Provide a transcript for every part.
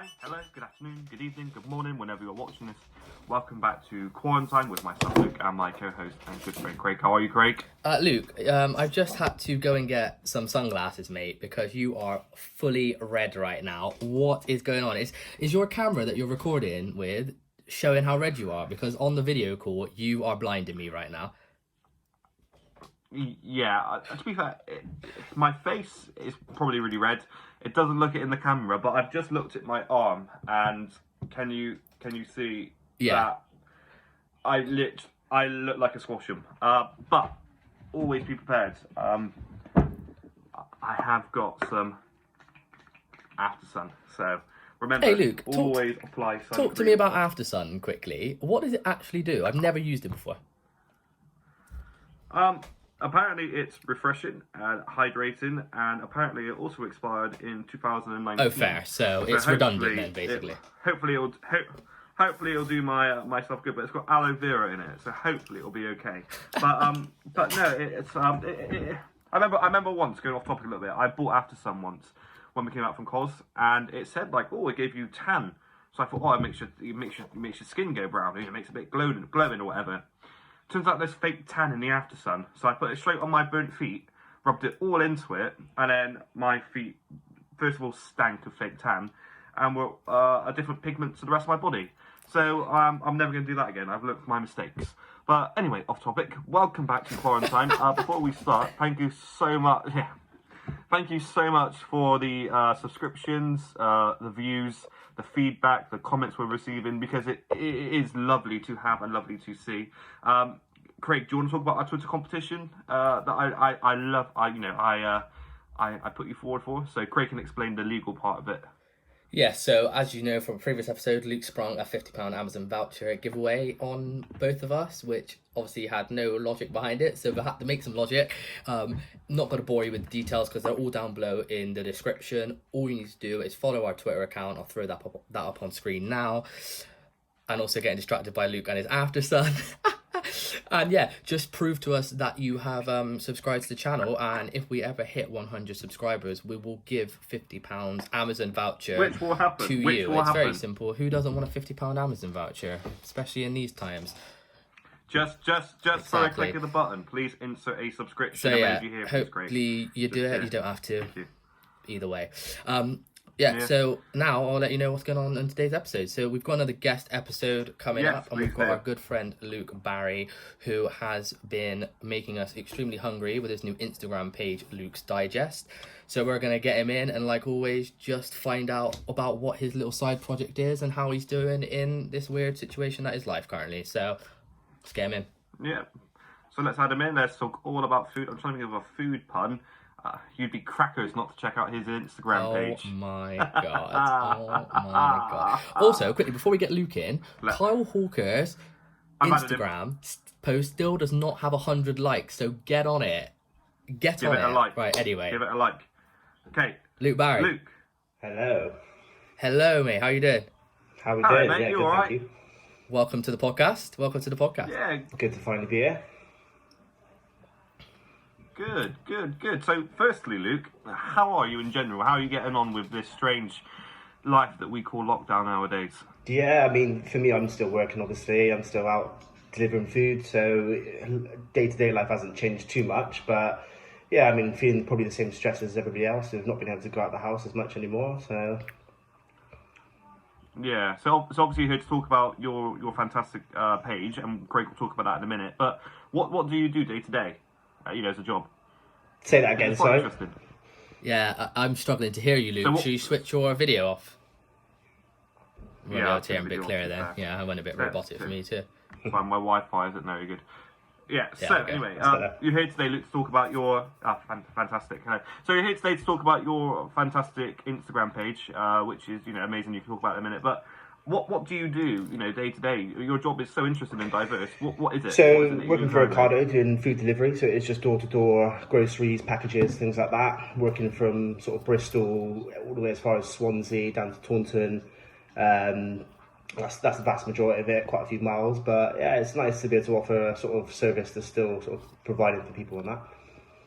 Hi, hello, good afternoon, good evening, good morning, whenever you're watching this. Welcome back to Quarantime with myself, Luke, and my co-host and good friend, Craig. How are you, Craig? Luke, I've just had to go and get some sunglasses, mate, because you are fully red right now. What is going on? Is your camera that you're recording with showing how red you are? Because on the video call, you are blinding me right now. Yeah, to be fair, my face is probably really red. It doesn't look it in the camera, but I've just looked at my arm, and can you see that I look like a squashum? But always be prepared. I have got some after sun, so remember. Hey, Luke, always apply sun. Talk to me about After Sun quickly. What does it actually do? I've never used it before. Apparently it's refreshing and hydrating, and apparently it also expired in 2019. Oh, fair. So it's redundant then, basically. Hopefully it'll do myself good, but it's got aloe vera in it, so hopefully it'll be okay. But no, it's I remember once, going off topic a little bit, I bought After Sun once when we came out from Cos, and it said like, oh, it gave you tan. So I thought, oh, it makes your skin go brown, it makes it a bit glowing or whatever. Turns out there's fake tan in the After Sun, so I put it straight on my burnt feet, rubbed it all into it, and then my feet, first of all, stank of fake tan, and were a different pigment to the rest of my body. So I'm never going to do that again. I've learned from my mistakes. But anyway, off topic. Welcome back to Quarantine. Before we start, thank you so much. Yeah, thank you so much for the subscriptions, the views, the feedback, the comments we're receiving, because it is lovely to have and lovely to see. Craig, do you want to talk about our Twitter competition that I love? I put you forward for, so Craig can explain the legal part of it. Yeah, so as you know from a previous episode, Luke sprung a £50 Amazon voucher giveaway on both of us, which obviously had no logic behind it, so we had to make some logic. Not going to bore you with the details because they're all down below in the description. All you need to do is follow our Twitter account. I'll throw that up on screen now. And also getting distracted by Luke and his After Sun. And yeah, just prove to us that you have subscribed to the channel, and if we ever hit 100 subscribers, we will give £50 Amazon voucher Which will happen. to you. It's very simple. Who doesn't want a £50 Amazon voucher, especially in these times? Just exactly. For a click of the button, please insert a subscription. So yeah, here, hopefully you do it. You don't have to. Thank you. Either way. Yeah, so now I'll let you know what's going on in today's episode. So we've got another guest episode coming up, and we've got our good friend Luke Barry, who has been making us extremely hungry with his new Instagram page, Luke's Digest. So we're going to get him in and, like always, just find out about what his little side project is and how he's doing in this weird situation that is life currently. So let's get him in. Yeah, so let's add him in. Let's talk all about food. I'm trying to think of a food pun. You'd be crackers not to check out his Instagram page. Oh my god. Oh my god. Also, quickly, before we get Luke in, Kyle Hawker's Instagram post still does not have 100 likes, so get on it. Give it a like. Right, anyway. Give it a like. Okay. Luke Barry. Luke. Hello. Hello, mate. How you doing? How we doing? Mate, yeah, you good, alright? thank you. Welcome to the podcast. Yeah. Good to finally be here. Good. So, firstly, Luke, how are you in general? How are you getting on with this strange life that we call lockdown nowadays? Yeah, I mean, for me, I'm still working, obviously. I'm still out delivering food, so day-to-day life hasn't changed too much. But, yeah, I mean, feeling probably the same stress as everybody else. We've not been able to go out the house as much anymore, so... Yeah, so obviously you're here to talk about your fantastic page, and Craig will talk about that in a minute. But what do you do day-to-day? As a job. Say that again, sorry. Yeah, I'm struggling to hear you, Luke. Should you switch your video off? Yeah, I'll hear a bit clearer then. Yeah, I went a bit robotic for me too. My Wi-Fi isn't very good. Yeah, so okay. Anyway, you're here today, Luke, to talk about your... fantastic. So you're here today to talk about your fantastic Instagram page, which is, amazing. You can talk about it in a minute. But what do you do, day to day? Your job is so interesting and diverse. What is it? So, working for Ocado, doing food delivery. So it's just door-to-door, groceries, packages, things like that. Working from sort of Bristol all the way as far as Swansea, down to Taunton. That's the vast majority of it, quite a few miles. But yeah, it's nice to be able to offer a sort of service that's still sort of providing for people and that.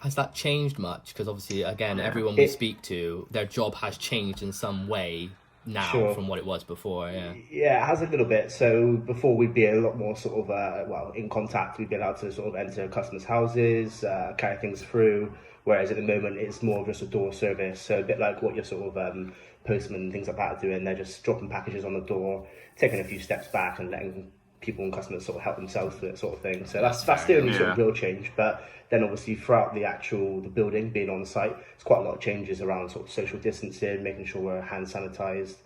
Has that changed much? Because obviously, again, everyone we speak to, their job has changed in some way now Sure. from what it was before. Yeah. Yeah, it has a little bit. So before we'd be a lot more sort of, in contact. We'd be allowed to sort of enter customers' houses, carry things through. Whereas at the moment, it's more of just a door service. So a bit like what your sort of postmen and things like that are doing. They're just dropping packages on the door, taking a few steps back and letting people and customers sort of help themselves with it sort of thing. So that's the only sort of real change. But then obviously throughout the building, being on site, there's quite a lot of changes around sort of social distancing, making sure we're hand sanitized,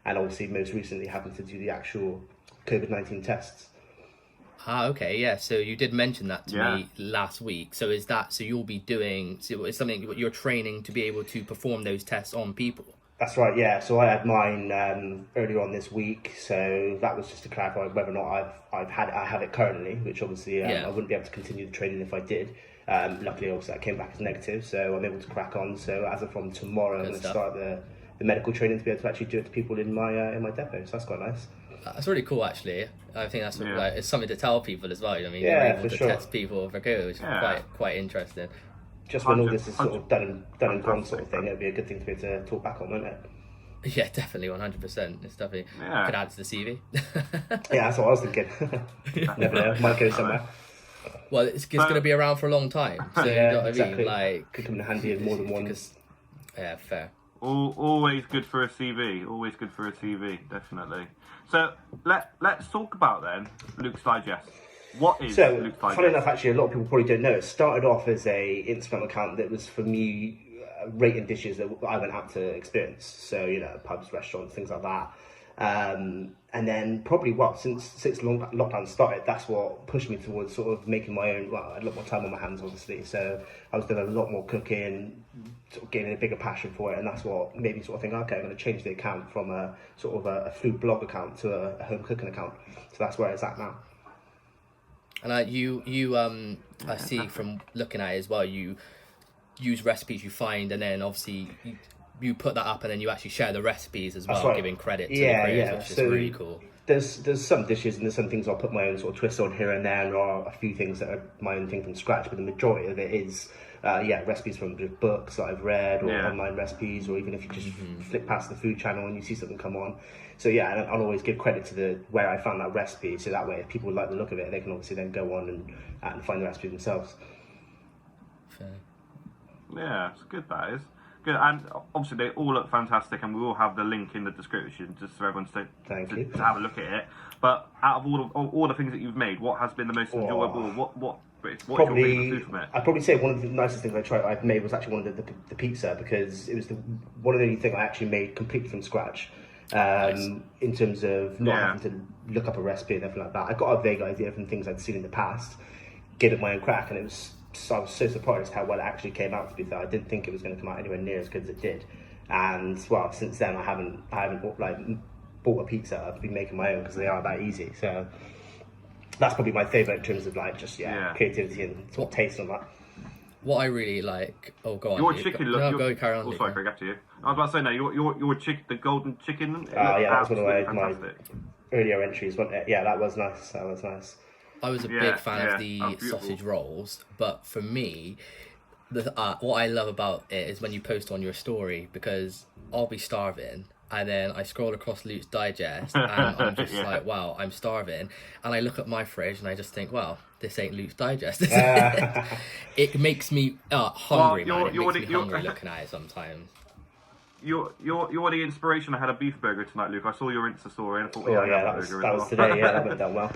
and obviously most recently having to do the actual COVID-19 tests. Okay, yeah. So you did mention that to me last week. So is that, so you'll be doing, so it's something you're training to be able to perform those tests on people? That's right, yeah. So I had mine earlier on this week. So that was just to clarify whether or not I have it currently, which obviously I wouldn't be able to continue the training if I did. Luckily, obviously, that came back as negative, so I'm able to crack on. So as of from tomorrow, I'm going to start the medical training to be able to actually do it to people in my depot. So that's quite nice. That's really cool, actually. I think that's like, it's something to tell people as well. I mean, yeah, you're able to test people for COVID, which is quite interesting. Just when all this is sort of done and gone sort of thing, it'd be a good thing to be able to talk back on, wouldn't it? Yeah, definitely, 100%. It's definitely could add to the CV. Yeah, that's what I was thinking. Never know, might go somewhere. Well, it's going to be around for a long time, so you know what exactly. I mean. Like, could come in handy in more than one. Yeah, fair. Always good for a CV. Always good for a CV, definitely. So let's talk about then Luke's Digest. What is Luke's Digest? Funny enough, actually, a lot of people probably don't know. It started off as a Instagram account that was for me rating dishes that I went out to experience. So pubs, restaurants, things like that. And then probably since lockdown started, that's what pushed me towards sort of making my own. Well, I had a lot more time on my hands, obviously. So I was doing a lot more cooking, sort of gaining a bigger passion for it, and that's what made me sort of think, okay, I'm going to change the account from a sort of a food blog account to a home cooking account. So that's where it's at now. And I see from looking at it as well, you use recipes you find, and then obviously you put that up, and then you actually share the recipes as well, giving credit to the creators, which is really cool. There's some dishes and there's some things I'll put my own sort of twist on here and there, and there are a few things that are my own thing from scratch, but the majority of it is recipes from just books that I've read, or online recipes, or even if you just flick past the food channel and you see something come on. So and I'll always give credit to where I found that recipe, so that way if people like the look of it, they can obviously then go on and find the recipe themselves. Fair. Yeah, it's good, that is. Good, and obviously they all look fantastic, and we will have the link in the description just for everyone to have a look at it. But out of all the things that you've made, what has been the most enjoyable? What's your favourite food from it? I'd probably say one of the nicest things I've made was actually one of the pizza, because it was one of the only things I actually made completely from scratch. In terms of not having to look up a recipe and everything like that. I got a vague idea from things I'd seen in the past, gave it my own crack, and I was so surprised how well it actually came out, to be fair. I didn't think it was going to come out anywhere near as good as it did. And since then I haven't bought a pizza. I've been making my own because they are that easy. So that's probably my favourite in terms of creativity and sort of taste and that. What I really like. Oh, go on. Your chicken look. Go carry on. Oh, sorry, Craig, after you. I was about to say, no, your chicken, the golden chicken. That was one of my earlier entries, wasn't it? Yeah, that was nice. I was a big fan of the sausage rolls, but for me, what I love about it is when you post on your story, because I'll be starving, and then I scroll across Luke's Digest, and I'm just like, wow, I'm starving, and I look at my fridge, and I just think, well, this ain't Luke's Digest. It makes me hungry, man. It makes me hungry looking at it sometimes. You're the inspiration. I had a beef burger tonight, Luke. I saw your Insta story and I thought, that was today. Yeah, that went down well.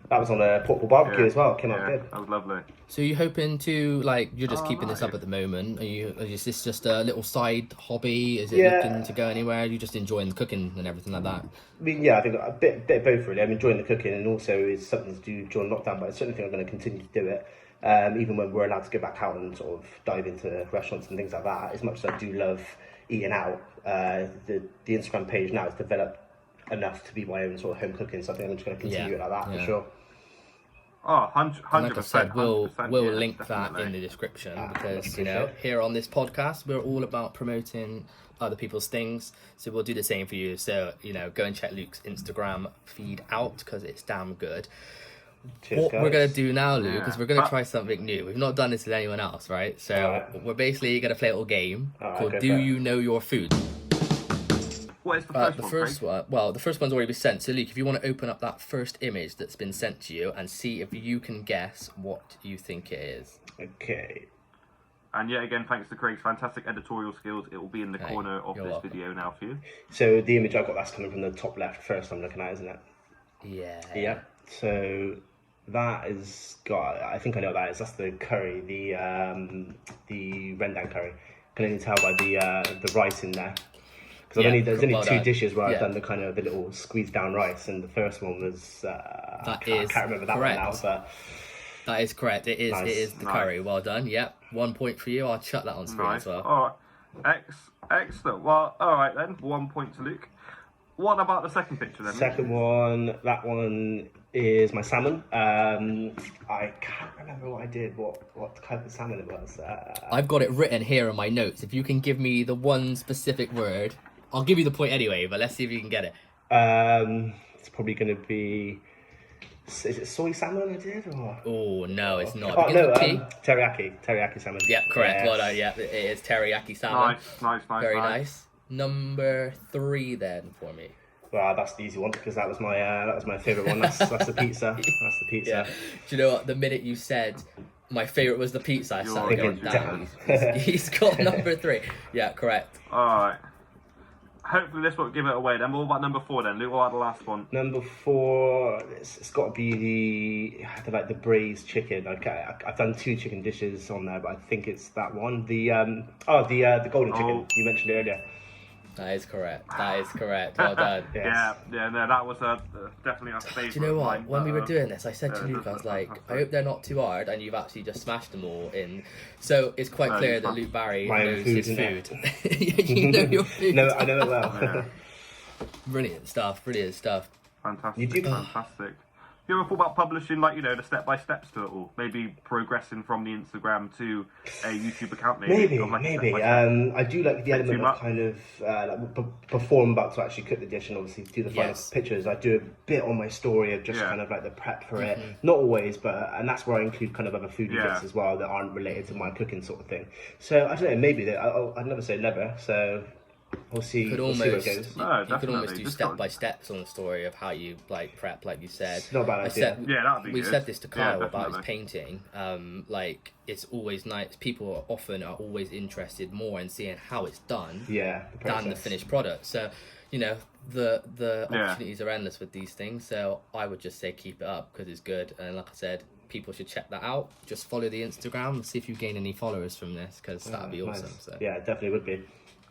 That was on a portable barbecue as well. Came out good. That was lovely. So you hoping to, you're just keeping this up at the moment? Is this just a little side hobby? Is it looking to go anywhere? Are you just enjoying the cooking and everything like that? I mean, I think a bit of both really. I'm enjoying the cooking, and also it's something to do during lockdown, but I certainly think I'm going to continue to do it. Even when we're allowed to go back out and sort of dive into restaurants and things like that. As much as I do love eating out, the Instagram page now has developed enough to be my own sort of home cooking, so I think I'm just going to continue it like that for sure. Oh, 100%. Like I said, we'll link that in the description, because here on this podcast we're all about promoting other people's things, so we'll do the same for you. So go and check Luke's Instagram feed out, because it's damn good. Cheers, what guys. we're going to do now, Luke, is we're going to try something new. We've not done this with anyone else, right? So we're basically going to play a little game called Do You Know Your Food? What is the first The one? first Craig? one, well, the first one's already been sent. So, Luke, if you want to open up that first image that's been sent to you and see if you can guess what you think it is. Okay. And yet again, thanks to Craig's fantastic editorial skills, it will be in the Hey, corner of you're this welcome. video now for you. So the image I've got, that's coming from the top left first I'm looking at, isn't it? Yeah. Yeah. So that is got. I think I know what that is. That's the curry, the rendang curry. Can only tell by the rice in there. Because Yeah, there's only well two done. dishes where I've Yeah. done the kind of the little squeezed down rice, and the first one was I can't remember that correct. one now, but That is correct. It is. Nice. It is the Nice. curry. Well done. Yep. 1 point for you. I'll chuck that on screen Nice. as well. All right. Excellent. Well, all right then. 1 point to Luke. What about the second picture then? second one, that one is my salmon. I can't remember what I did, what type of salmon it was. I've got it written here in my notes. If you can give me the one specific word, I'll give you the point anyway. But let's see if you can get it. It's probably going to be. Is it soy salmon I did? Or? Oh no, it's not. Oh, Begins no, with T. teriyaki salmon. Yep, correct. Yes. Well done. Yep, it is teriyaki salmon. Nice. Very nice. Number 3 then for me. Well, that's the easy one because that was my favourite one. That's the pizza. That's the pizza. Yeah. Do you know what? The minute you said my favourite was the pizza, I started You're going, thinking, damn, he's got number 3. Yeah, correct. All right. Hopefully this won't give it away then. What about number 4 then? Luke, what about the last one? Number 4, it's got to be the braised chicken. I've done 2 chicken dishes on there, but I think it's that one. The golden chicken you mentioned earlier. That is correct. Well done. Yes. Yeah, no, that was definitely our favourite. Do you know what? Mine, When we were but, doing this, I said to Luke, I was like, I hope they're not too hard, and you've actually just smashed them all in. So it's quite clear that Luke Barry My own knows food, his isn't food. You know your food. No, I know it well. Yeah. Brilliant stuff. Fantastic. You do- Fantastic. You ever thought about publishing, the step-by-steps to it all? Maybe progressing from the Instagram to a YouTube account, maybe? Maybe. Of, like, a step-by-step? I do like the element too of much? kind of before I'm about to actually cook the dish and obviously do the final Yes. pictures. I do a bit on my story of just Yeah. kind of like the prep for it. Not always, but and that's where I include kind of other foodie Yeah. bits as well that aren't related to my cooking sort of thing. So I don't know. Maybe I'd never say never. So we'll see. Could We'll see where it almost, goes. No, you could definitely. almost do Just step got- by steps on the story of how you prep, like you said. It's not a bad I idea. said, Yeah, that'd be we good. said this to Yeah, Kyle about his definitely. painting. It's always nice. People are always interested more in seeing how it's done Yeah, the process. than the finished product. So, the Yeah. opportunities are endless with these things. So I would just say keep it up because it's good. And like I said, people should check that out. Just follow the Instagram and see if you gain any followers from this because that'd be Nice. awesome. So. Yeah, it definitely would be.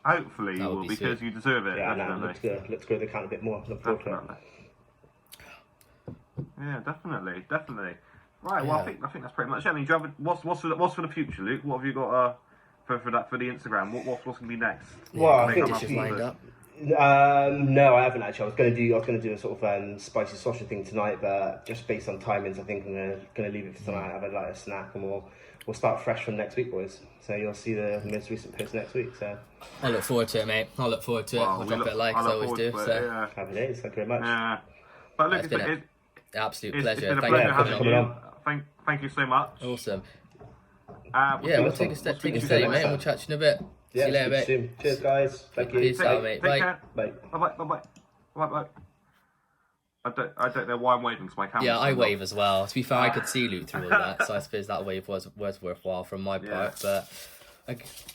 Hopefully you That would will, be because sweet. you deserve it, Yeah, no, definitely. let's grow the account a bit more. Look forward to it. Definitely. Yeah, definitely. Right, well, Yeah. I think that's pretty much it. I mean, do you have what's for the future, Luke? What have you got for the Instagram? What's going to be next? Well, I Make think up Dishes after lined this. up. No, I haven't actually. I was going to do a sort of spicy sausage thing tonight, but just based on timings, I think I'm going to leave it for tonight. Have a snack, and we'll start fresh from next week, boys. So you'll see the most recent post next week. So I look forward to it, mate. I look forward to it. Well, I'll we drop look- it a like I as I look always do. forward to it, So yeah. happy days. Thank you very much. Yeah. But look, It's been it's absolute been pleasure. a Thank pleasure you for having coming coming on. on. Thank you so much. Awesome. We'll Yeah, see- we'll take a we'll step, speak take a to you steady, soon. mate, and we'll chat to you in a bit. Yeah, See you later, speak mate. soon. Cheers, guys. Thank you. Peace Take- out, mate. take Bye. care. Bye. Bye. I don't know why I'm waving because my camera. Yeah, I wave as well. To be fair, I could see Luke through all that, so I suppose that wave was worthwhile from my part. But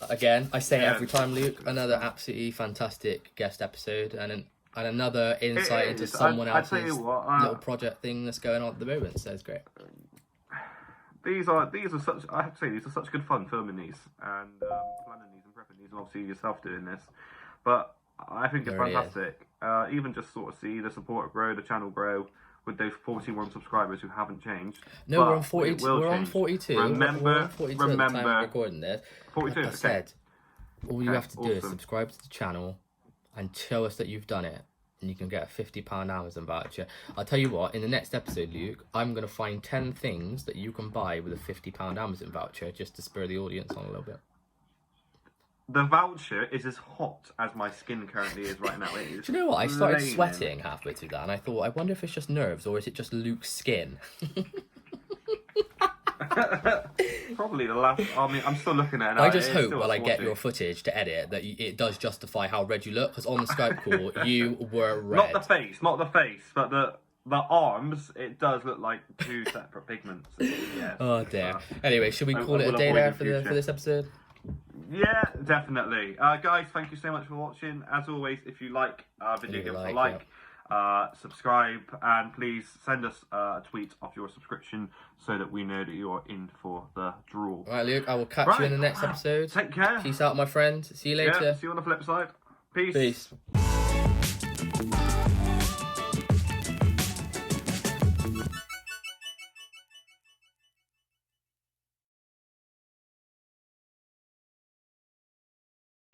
again, I say it every time, Luke, another absolutely fantastic guest episode and another insight into is. someone I tell else's you what, little project thing that's going on at the moment. So it's great. These are such. I have to say, these are such good fun filming these and planning these and prepping these, and obviously yourself doing this. But I think it's There it is. fantastic. Even just sort of see the support grow, the channel grow with those 41 subscribers who haven't changed. No, But we're on it 42. will We're on change. 42. Remember, we're on 42 at the time remember. of recording this. 42. Like I Okay. said, all you Okay, have to do is awesome. subscribe to the channel and show us that you've done it, and you can get a £50 Amazon voucher. I'll tell you what, in the next episode, Luke, I'm going to find 10 things that you can buy with a £50 Amazon voucher just to spur the audience on a little bit. The voucher is as hot as my skin currently is right now. It is Do you know what? I started flaming. sweating halfway through that, and I thought, I wonder if it's just nerves or is it just Luke's skin? Probably the last. I mean, I'm still looking at it. I just hope when I get your footage to edit that it does justify how red you look, because on the Skype call you were red. Not the face, but the arms. It does look like two separate pigments. Yeah. Oh dear. Anyway, should we call it a day there for this episode? Yeah, definitely. Guys, thank you so much for watching. As always, if you like our video, give us a like. Subscribe, and please send us a tweet of your subscription so that we know that you are in for the draw. Alright, Luke, I will catch you in the next episode. Take care. Peace out, my friend. See you later. Yeah, see you on the flip side. Peace. Peace.